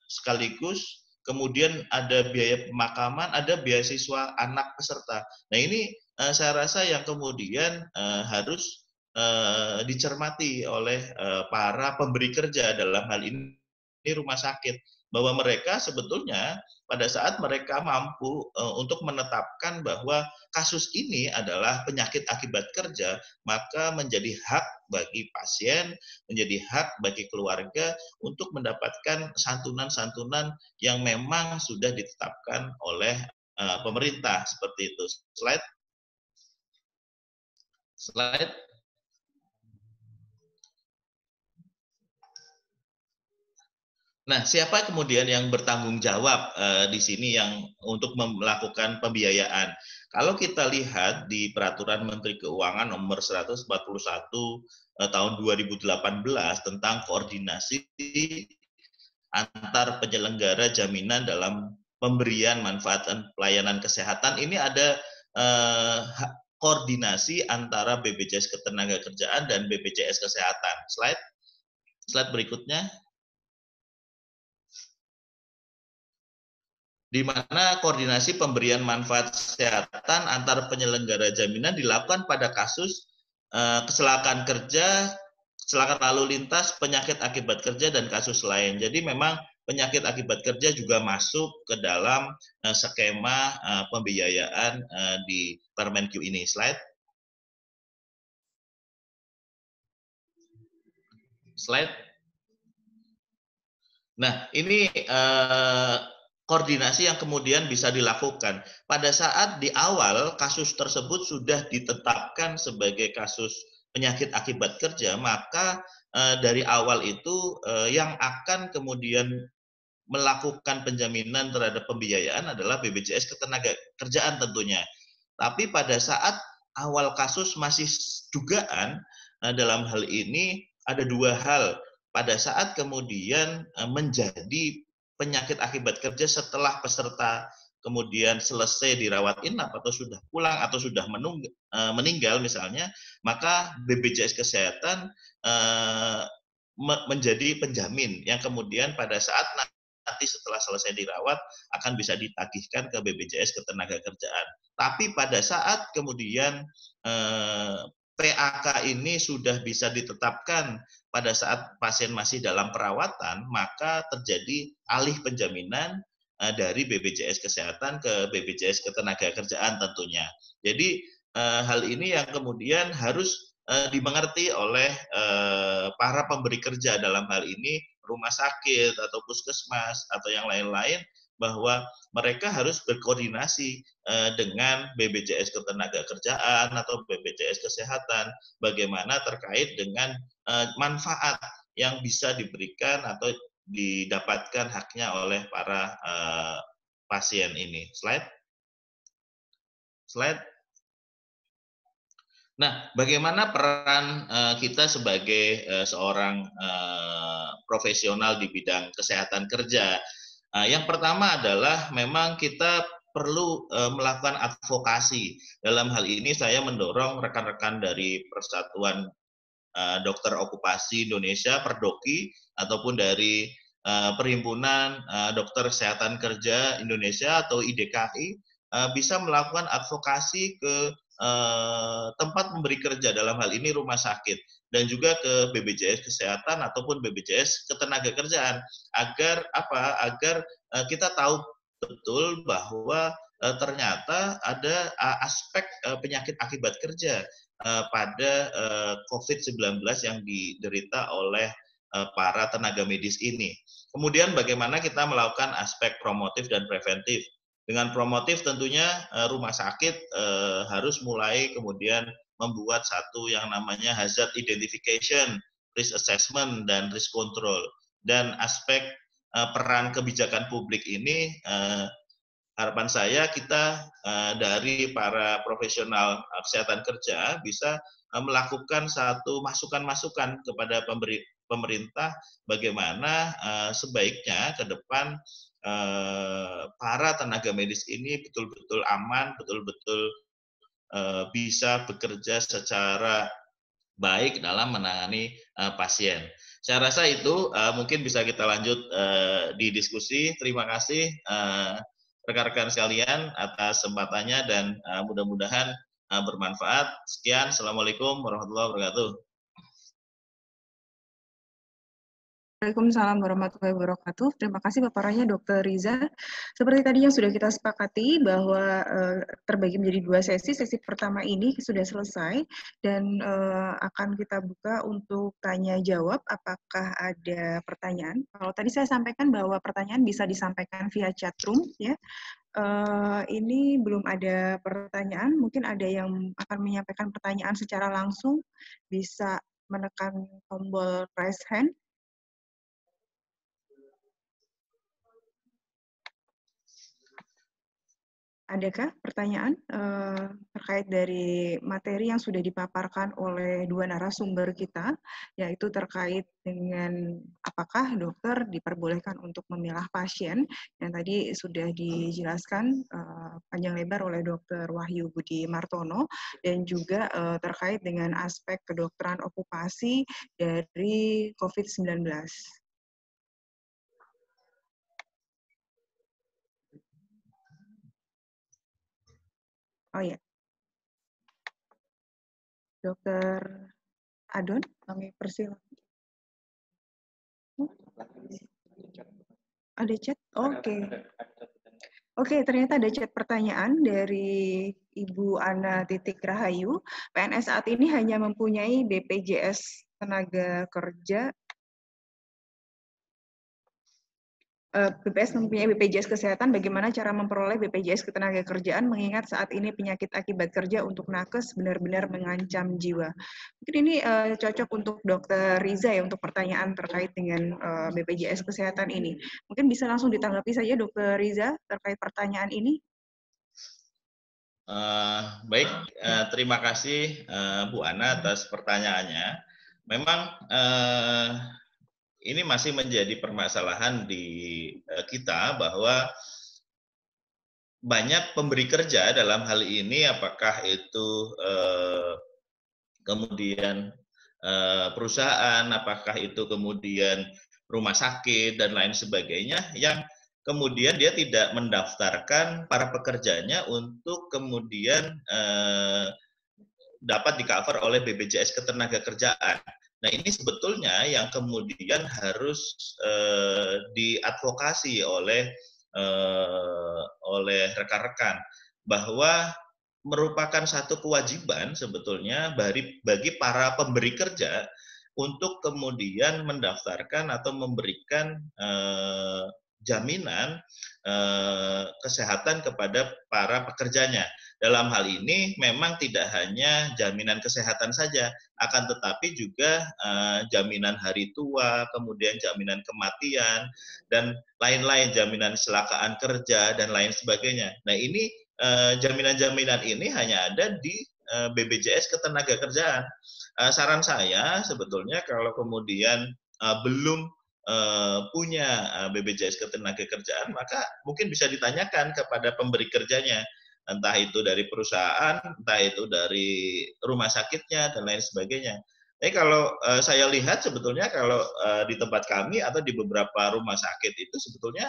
sekaligus. Kemudian ada biaya pemakaman, ada beasiswa anak peserta. Nah ini saya rasa yang kemudian harus dicermati oleh para pemberi kerja, dalam hal ini rumah sakit, bahwa mereka sebetulnya pada saat mereka mampu untuk menetapkan bahwa kasus ini adalah penyakit akibat kerja, maka menjadi hak bagi pasien, menjadi hak bagi keluarga untuk mendapatkan santunan-santunan yang memang sudah ditetapkan oleh pemerintah, seperti itu. Slide. Nah, siapa kemudian yang bertanggung jawab di sini yang untuk melakukan pembiayaan? Kalau kita lihat di Peraturan Menteri Keuangan Nomor 141 tahun 2018 tentang koordinasi antar penyelenggara jaminan dalam pemberian manfaat dan pelayanan kesehatan, ini ada koordinasi antara BPJS Ketenagakerjaan dan BPJS Kesehatan. Slide berikutnya. Di mana koordinasi pemberian manfaat kesehatan antar penyelenggara jaminan dilakukan pada kasus kecelakaan kerja, kecelakaan lalu lintas, penyakit akibat kerja, dan kasus lain. Jadi memang penyakit akibat kerja juga masuk ke dalam skema pembiayaan di Permenq ini. Slide. Nah, ini koordinasi yang kemudian bisa dilakukan. Pada saat di awal kasus tersebut sudah ditetapkan sebagai kasus penyakit akibat kerja, maka dari awal itu yang akan kemudian melakukan penjaminan terhadap pembiayaan adalah BPJS Ketenagakerjaan tentunya. Tapi pada saat awal kasus masih dugaan, dalam hal ini ada dua hal. Pada saat kemudian menjadi penyakit akibat kerja setelah peserta kemudian selesai dirawat inap atau sudah pulang atau sudah meninggal misalnya, maka BPJS Kesehatan menjadi penjamin yang kemudian pada saat nanti setelah selesai dirawat akan bisa ditagihkan ke BPJS Ketenagakerjaan. Tapi pada saat kemudian PAK ini sudah bisa ditetapkan pada saat pasien masih dalam perawatan, maka terjadi alih penjaminan dari BPJS Kesehatan ke BPJS Ketenagakerjaan tentunya. Jadi hal ini yang kemudian harus dimengerti oleh para pemberi kerja, dalam hal ini rumah sakit atau puskesmas atau yang lain-lain, bahwa mereka harus berkoordinasi dengan BPJS Ketenagakerjaan atau BPJS Kesehatan bagaimana terkait dengan manfaat yang bisa diberikan atau didapatkan haknya oleh para pasien ini. Slide. Nah, bagaimana peran kita sebagai seorang profesional di bidang kesehatan kerja? Yang pertama adalah memang kita perlu melakukan advokasi. Dalam hal ini saya mendorong rekan-rekan dari Persatuan Dokter Okupasi Indonesia, Perdoki, ataupun dari Perhimpunan Dokter Kesehatan Kerja Indonesia atau IDKI bisa melakukan advokasi ke tempat memberi kerja, dalam hal ini rumah sakit, dan juga ke BPJS Kesehatan ataupun BPJS Ketenagakerjaan, agar kita tahu betul bahwa ternyata ada aspek penyakit akibat kerja pada COVID-19 yang diderita oleh para tenaga medis ini. Kemudian bagaimana kita melakukan aspek promotif dan preventif. Dengan promotif tentunya rumah sakit harus mulai kemudian membuat satu yang namanya hazard identification, risk assessment, dan risk control. Dan aspek peran kebijakan publik ini harapan saya kita dari para profesional kesehatan kerja bisa melakukan satu masukan-masukan kepada pemerintah bagaimana sebaiknya ke depan para tenaga medis ini betul-betul aman, betul-betul bisa bekerja secara baik dalam menangani pasien. Saya rasa itu mungkin bisa kita lanjut di diskusi. Terima kasih rekan-rekan sekalian atas kesempatannya dan mudah-mudahan bermanfaat. Sekian, Assalamualaikum warahmatullahi wabarakatuh. Waalaikumsalam warahmatullahi wabarakatuh. Terima kasih paparannya Dr. Riza. Seperti tadi yang sudah kita sepakati bahwa terbagi menjadi 2 sesi. Sesi pertama ini sudah selesai dan akan kita buka untuk tanya jawab. Apakah ada pertanyaan? Kalau tadi saya sampaikan bahwa pertanyaan bisa disampaikan via chat room, ya. Ini belum ada pertanyaan. Mungkin ada yang akan menyampaikan pertanyaan secara langsung. Bisa menekan tombol raise hand. Adakah pertanyaan terkait dari materi yang sudah dipaparkan oleh 2 narasumber kita, yaitu terkait dengan apakah dokter diperbolehkan untuk memilah pasien, yang tadi sudah dijelaskan panjang lebar oleh Dr. Wahyu Budi Martono, dan juga terkait dengan aspek kedokteran okupasi dari COVID-19. Oh ya, Dokter Adon, kami persilakan. Ada chat? Oke. Oke, ternyata ada chat pertanyaan dari Ibu Ana Titik Rahayu. PNS saat ini hanya mempunyai BPJS Tenaga Kerja. BPS mempunyai BPJS Kesehatan, bagaimana cara memperoleh BPJS Ketenagakerjaan mengingat saat ini penyakit akibat kerja untuk nakes benar-benar mengancam jiwa. Mungkin ini cocok untuk Dr. Riza ya untuk pertanyaan terkait dengan BPJS Kesehatan ini. Mungkin bisa langsung ditanggapi saja Dr. Riza terkait pertanyaan ini. Baik, terima kasih Bu Ana atas pertanyaannya. Memang ini masih menjadi permasalahan di kita bahwa banyak pemberi kerja dalam hal ini, apakah itu kemudian perusahaan, apakah itu kemudian rumah sakit dan lain sebagainya, yang kemudian dia tidak mendaftarkan para pekerjanya untuk kemudian dapat di-cover oleh BPJS Ketenagakerjaan. Nah, ini sebetulnya yang kemudian harus diadvokasi oleh rekan-rekan bahwa merupakan satu kewajiban sebetulnya bagi para pemberi kerja untuk kemudian mendaftarkan atau memberikan jaminan kesehatan kepada para pekerjanya. Dalam hal ini memang tidak hanya jaminan kesehatan saja, akan tetapi juga jaminan hari tua, kemudian jaminan kematian, dan lain-lain, jaminan kecelakaan kerja, dan lain sebagainya. Nah, ini jaminan-jaminan ini hanya ada di BPJS Ketenagakerjaan. Saran saya sebetulnya kalau kemudian belum punya BPJS Ketenagakerjaan, maka mungkin bisa ditanyakan kepada pemberi kerjanya, entah itu dari perusahaan, entah itu dari rumah sakitnya, dan lain sebagainya. Tapi kalau saya lihat sebetulnya kalau di tempat kami atau di beberapa rumah sakit itu sebetulnya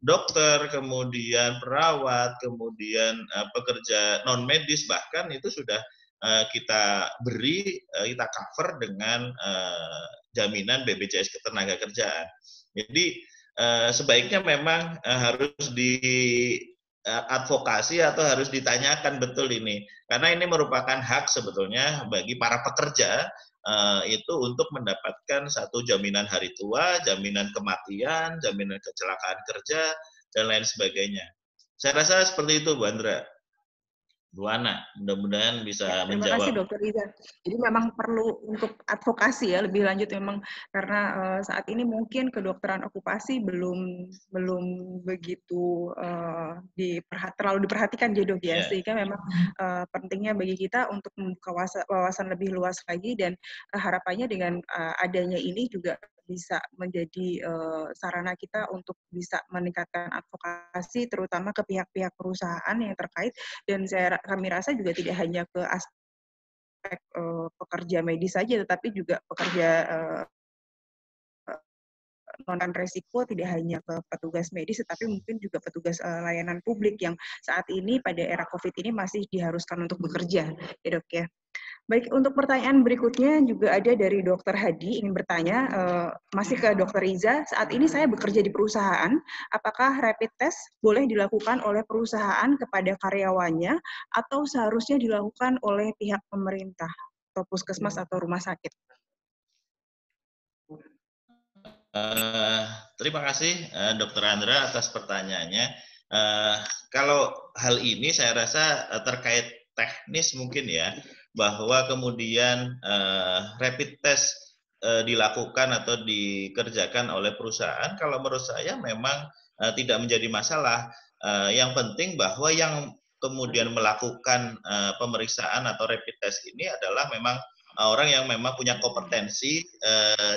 dokter, kemudian perawat, kemudian pekerja non-medis bahkan itu sudah kita beri, kita cover dengan jaminan BPJS Ketenagakerjaan. Jadi sebaiknya memang harus diadvokasi atau harus ditanyakan betul ini, karena ini merupakan hak sebetulnya bagi para pekerja itu untuk mendapatkan satu jaminan hari tua, jaminan kematian, jaminan kecelakaan kerja, dan lain sebagainya. Saya rasa seperti itu, Bu Andra. Bu Ana, mudah-mudahan bisa Terima kasih menjawab. Dokter Iza. Jadi memang perlu untuk advokasi ya lebih lanjut memang karena saat ini mungkin kedokteran okupasi belum begitu terlalu diperhatikan ya Dok ya, Ya. sehingga memang pentingnya bagi kita untuk membuka wawasan lebih luas lagi dan harapannya dengan adanya ini juga bisa menjadi sarana kita untuk bisa meningkatkan advokasi terutama ke pihak-pihak perusahaan yang terkait dan kami rasa juga tidak hanya ke aspek pekerja medis saja tetapi juga pekerja non resiko tidak hanya ke petugas medis tetapi mungkin juga petugas layanan publik yang saat ini pada era Covid ini masih diharuskan untuk bekerja ya Dok ya. Baik, untuk pertanyaan berikutnya juga ada dari Dokter Hadi, ingin bertanya, masih ke Dokter Iza, saat ini saya bekerja di perusahaan, apakah rapid test boleh dilakukan oleh perusahaan kepada karyawannya, atau seharusnya dilakukan oleh pihak pemerintah, atau puskesmas atau rumah sakit? Terima kasih Dr. Andra atas pertanyaannya. Kalau hal ini saya rasa terkait teknis mungkin ya, bahwa kemudian rapid test dilakukan atau dikerjakan oleh perusahaan, kalau menurut saya memang tidak menjadi masalah. Yang penting bahwa yang kemudian melakukan pemeriksaan atau rapid test ini adalah memang orang yang memang punya kompetensi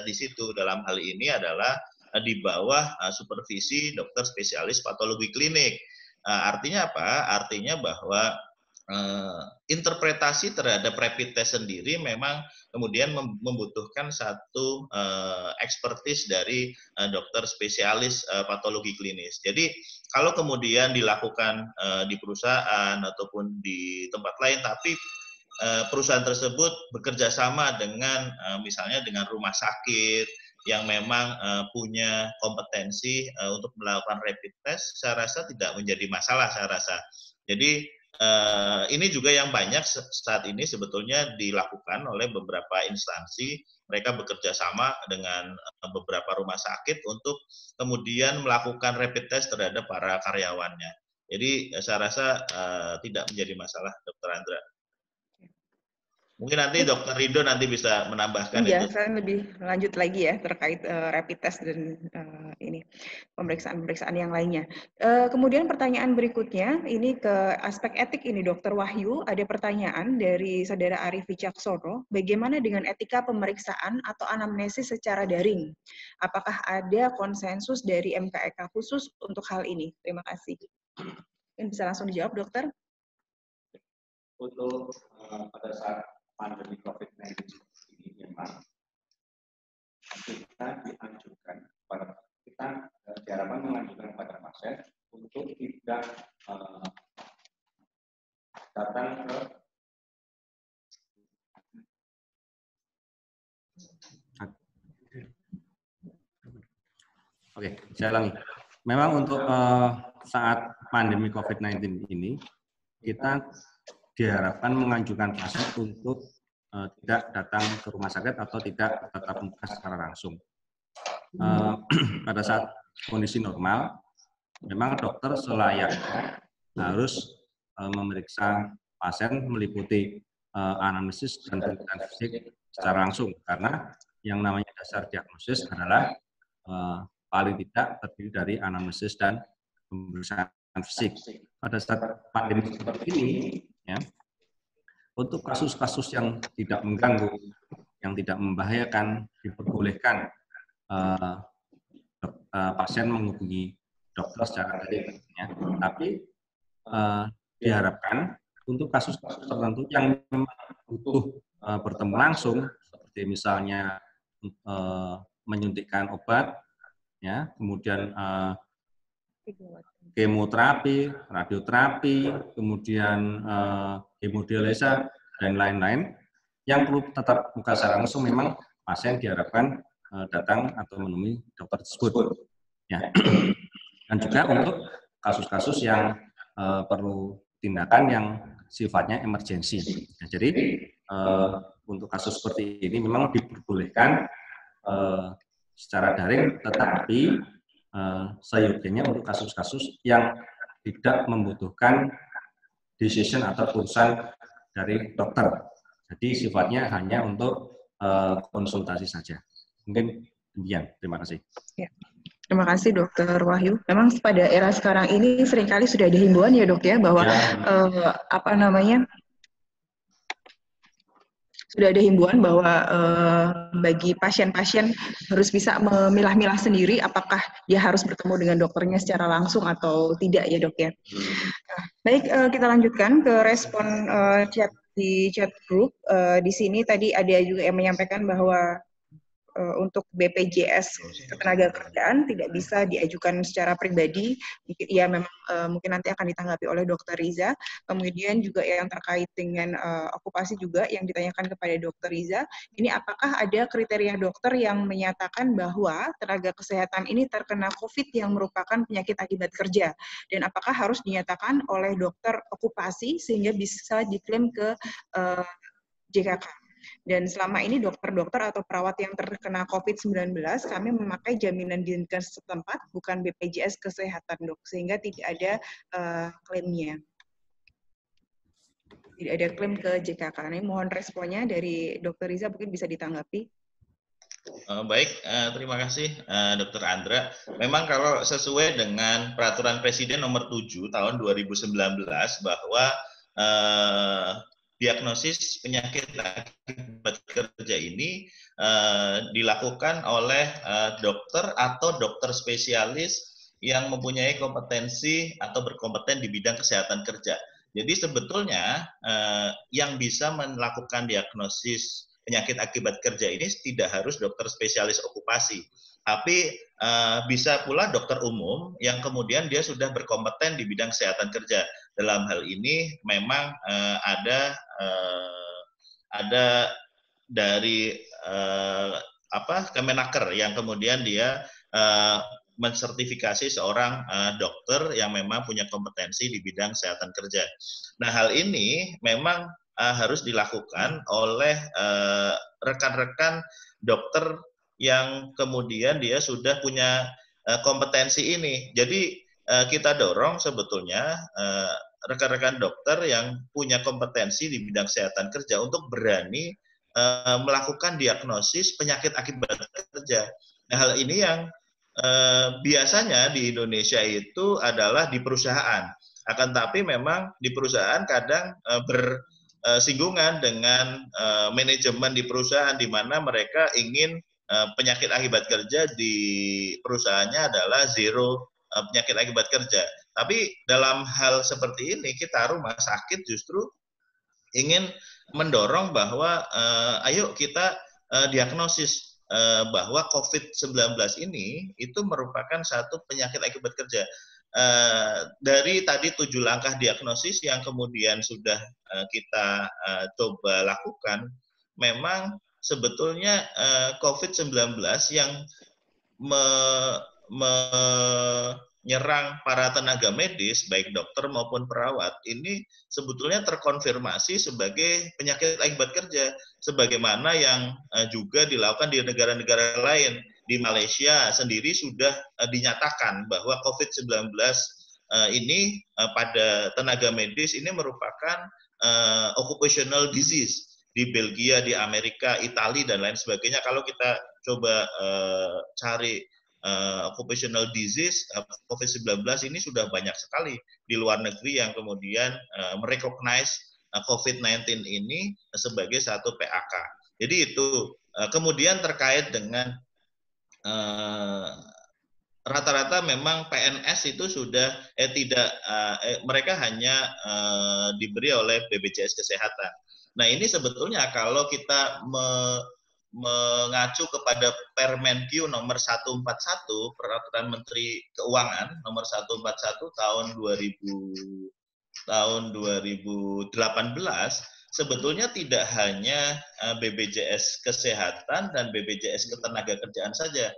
di situ. Dalam hal ini adalah di bawah supervisi dokter spesialis patologi klinik. Artinya apa? Artinya bahwa interpretasi terhadap rapid test sendiri memang kemudian membutuhkan satu ekspertis dari dokter spesialis patologi klinis. Jadi kalau kemudian dilakukan di perusahaan ataupun di tempat lain, tapi perusahaan tersebut bekerja sama dengan misalnya dengan rumah sakit yang memang punya kompetensi untuk melakukan rapid test, saya rasa tidak menjadi masalah saya rasa. Jadi ini juga yang banyak saat ini sebetulnya dilakukan oleh beberapa instansi. Mereka bekerja sama dengan beberapa rumah sakit untuk kemudian melakukan rapid test terhadap para karyawannya. Jadi saya rasa tidak menjadi masalah, Dr. Andra. Mungkin nanti Dr. Rido nanti bisa menambahkan Iya, itu. saya lebih lanjut lagi ya terkait rapid test dan ini pemeriksaan-pemeriksaan yang lainnya. Kemudian pertanyaan berikutnya ini ke aspek etik ini Dokter Wahyu, ada pertanyaan dari Saudara Arif Wicaksono, bagaimana dengan etika pemeriksaan atau anamnesis secara daring? Apakah ada konsensus dari MKEK khusus untuk hal ini? Terima kasih. Mungkin bisa langsung dijawab, Dokter. Untuk pada saat pandemi COVID-19 ini memang kita dianjurkan kita diharapkan menganjurkan kepada pasien untuk tidak datang ke Oke, saya ulangi. Memang untuk saat pandemi COVID-19 ini kita diharapkan menganjurkan pasien untuk tidak datang ke rumah sakit atau tidak tatap muka secara langsung. Pada saat kondisi normal, memang dokter selayaknya harus memeriksa pasien meliputi anamnesis dan pemeriksaan fisik secara langsung, karena yang namanya dasar diagnosis adalah paling tidak terdiri dari anamnesis dan pemeriksaan fisik. Pada saat pandemi seperti ini, ya, untuk kasus-kasus yang tidak mengganggu, yang tidak membahayakan, diperbolehkan pasien menghubungi dokter secara daring. Ya. Tapi diharapkan untuk kasus-kasus tertentu yang memang butuh bertemu langsung, seperti misalnya menyuntikkan obat, ya, kemudian kemoterapi, radioterapi, kemudian hemodialisa, dan lain-lain, yang perlu tetap muka secara langsung, memang pasien diharapkan datang atau menemui dokter tersebut. Ya. Dan juga untuk kasus-kasus yang perlu tindakan yang sifatnya emergensi. Nah, jadi untuk kasus seperti ini memang diperbolehkan secara daring, tetapi seyogianya untuk kasus-kasus yang tidak membutuhkan decision atau keputusan dari dokter. Jadi sifatnya hanya untuk konsultasi saja. Mungkin demikian. Terima kasih. Ya. Terima kasih Dokter Wahyu. Memang pada era sekarang ini seringkali sudah ada himbauan ya Dok ya bahwa sudah ada himbauan bahwa bagi pasien-pasien harus bisa memilah-milah sendiri apakah dia harus bertemu dengan dokternya secara langsung atau tidak ya Dok ya. Nah, baik, kita lanjutkan ke respon chat di chat group. Di sini tadi ada juga yang menyampaikan bahwa untuk BPJS Ketenagakerjaan tidak bisa diajukan secara pribadi. Ya memang mungkin nanti akan ditanggapi oleh Dokter Riza. Kemudian juga yang terkait dengan okupasi juga yang ditanyakan kepada Dokter Riza. Ini apakah ada kriteria dokter yang menyatakan bahwa tenaga kesehatan ini terkena COVID yang merupakan penyakit akibat kerja, dan apakah harus dinyatakan oleh dokter okupasi sehingga bisa diklaim ke JKK. Dan selama ini dokter-dokter atau perawat yang terkena COVID-19, kami memakai jaminan dinkes setempat, bukan BPJS Kesehatan, Dok, sehingga tidak ada klaimnya. Tidak ada klaim ke JKK. Ini mohon responnya dari Dokter Riza, mungkin bisa ditanggapi. Baik, terima kasih Dr. Andra. Memang kalau sesuai dengan Peraturan Presiden Nomor 7 Tahun 2019 bahwa diagnosis penyakit akibat kerja ini dilakukan oleh dokter atau dokter spesialis yang mempunyai kompetensi atau berkompeten di bidang kesehatan kerja. Jadi sebetulnya yang bisa melakukan diagnosis penyakit akibat kerja ini tidak harus dokter spesialis okupasi, tapi bisa pula dokter umum yang kemudian dia sudah berkompeten di bidang kesehatan kerja. Dalam hal ini memang ada dari Kemenaker yang kemudian dia mensertifikasi seorang dokter yang memang punya kompetensi di bidang kesehatan kerja. Nah, hal ini memang harus dilakukan oleh rekan-rekan dokter yang kemudian dia sudah punya kompetensi ini. Jadi kita dorong sebetulnya rekan-rekan dokter yang punya kompetensi di bidang kesehatan kerja untuk berani melakukan diagnosis penyakit akibat kerja. Nah, hal ini yang biasanya di Indonesia itu adalah di perusahaan. Akan tapi memang di perusahaan kadang bersinggungan dengan manajemen di perusahaan, di mana mereka ingin penyakit akibat kerja di perusahaannya adalah zero penyakit akibat kerja. Tapi dalam hal seperti ini kita rumah sakit justru ingin mendorong bahwa ayo kita diagnosis bahwa COVID-19 ini itu merupakan satu penyakit akibat kerja. Dari tadi 7 langkah diagnosis yang kemudian sudah kita coba lakukan, memang sebetulnya COVID-19 yang menyerang para tenaga medis, baik dokter maupun perawat, ini sebetulnya terkonfirmasi sebagai penyakit akibat kerja, sebagaimana yang juga dilakukan di negara-negara lain. Di Malaysia sendiri sudah dinyatakan bahwa COVID-19 ini pada tenaga medis ini merupakan occupational disease. Di Belgia, di Amerika, Italia, dan lain sebagainya. Kalau kita coba cari occupational disease, COVID-19 ini sudah banyak sekali di luar negeri yang kemudian merecognize COVID-19 ini sebagai satu PAK. Jadi itu. Kemudian terkait dengan rata-rata memang PNS itu sudah mereka hanya diberi oleh BPJS Kesehatan. Nah, ini sebetulnya kalau kita mengacu kepada Permenkyu nomor 141 Peraturan Menteri Keuangan nomor 141 tahun 2018, sebetulnya tidak hanya BPJS Kesehatan dan BPJS Ketenagakerjaan saja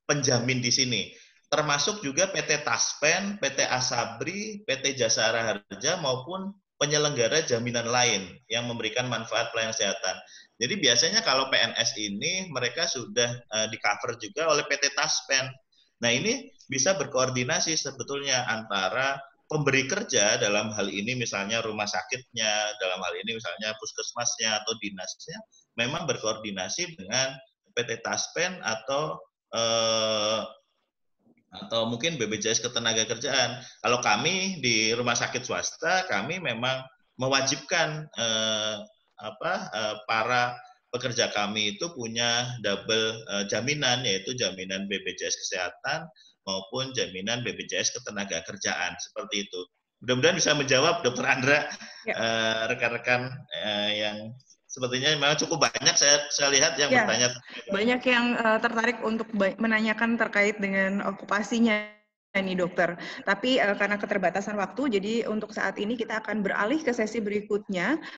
penjamin di sini, termasuk juga PT Taspen, PT Asabri, PT Jasara Harja maupun penyelenggara jaminan lain yang memberikan manfaat pelayanan kesehatan. Jadi biasanya kalau PNS ini mereka sudah di-cover juga oleh PT Taspen. Nah, ini bisa berkoordinasi sebetulnya antara pemberi kerja dalam hal ini misalnya rumah sakitnya, dalam hal ini misalnya puskesmasnya atau dinasnya, memang berkoordinasi dengan PT Taspen atau mungkin BPJS Ketenagakerjaan. Kalau kami di rumah sakit swasta, kami memang mewajibkan para pekerja kami itu punya double jaminan, yaitu jaminan BPJS Kesehatan maupun jaminan BPJS Ketenagakerjaan, seperti itu. Mudah-mudahan bisa menjawab, Dr. Andra, rekan-rekan yang sepertinya memang cukup banyak saya lihat yang bertanya. Banyak yang tertarik untuk menanyakan terkait dengan okupasinya nih dokter. Tapi karena keterbatasan waktu, jadi untuk saat ini kita akan beralih ke sesi berikutnya.